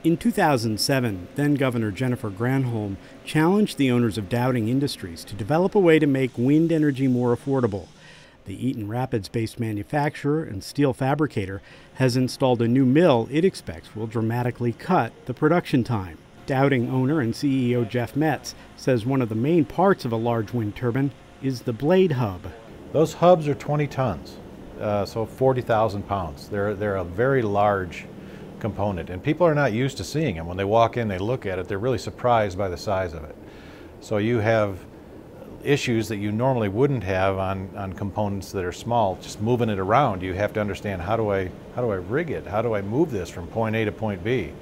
In 2007, then-Governor Jennifer Granholm challenged the owners of Dowding Industries to develop a way to make wind energy more affordable. The Eaton Rapids-based manufacturer and steel fabricator has installed a new mill it expects will dramatically cut the production time. Dowding owner and CEO Jeff Metz says one of the main parts of a large wind turbine is the blade hub. Those hubs are 20 tons, so 40,000 pounds. They're a very large component, and people are not used to seeing them. When they walk in, they look at it, they're really surprised by the size of it. So you have issues that you normally wouldn't have on components that are small. Just moving it around, you have to understand, how do I rig it? How do I move this from point A to point B?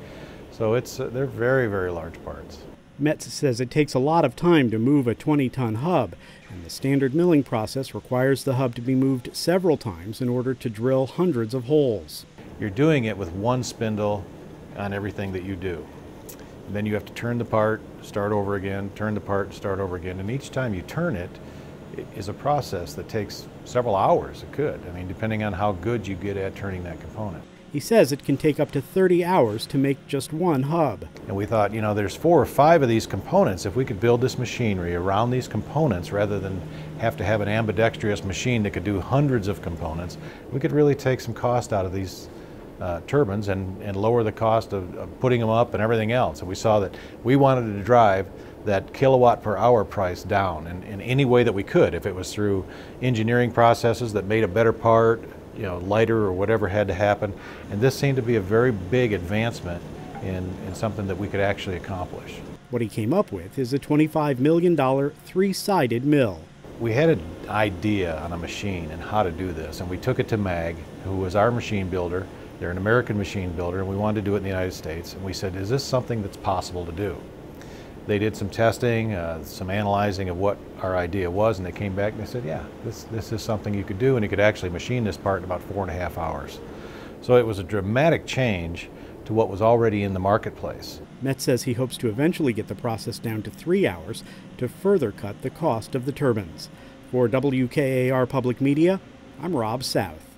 So they're very, very large parts. Metz says it takes a lot of time to move a 20-ton hub, and the standard milling process requires the hub to be moved several times in order to drill hundreds of holes. You're doing it with one spindle on everything that you do. And then you have to turn the part, start over again, turn the part, start over again. And each time you turn it is a process that takes several hours. It could. I mean, depending on how good you get at turning that component. He says it can take up to 30 hours to make just one hub. And we thought, there's 4 or 5 of these components. If we could build this machinery around these components rather than have to have an ambidextrous machine that could do hundreds of components, we could really take some cost out of these turbines and lower the cost of putting them up and everything else. And we saw that we wanted to drive that kilowatt per hour price down in any way that we could. If it was through engineering processes that made a better part, lighter or whatever had to happen. And this seemed to be a very big advancement in something that we could actually accomplish. What he came up with is a $25 million 3-sided mill. We had an idea on a machine and how to do this, and we took it to MAG, who was our machine builder. They're an American machine builder, and we wanted to do it in the United States. And we said, is this something that's possible to do? They did some testing, some analyzing of what our idea was, and they came back and they said, yeah, this is something you could do, and you could actually machine this part in about 4.5 hours. So it was a dramatic change to what was already in the marketplace. Metz says he hopes to eventually get the process down to 3 hours to further cut the cost of the turbines. For WKAR Public Media, I'm Rob South.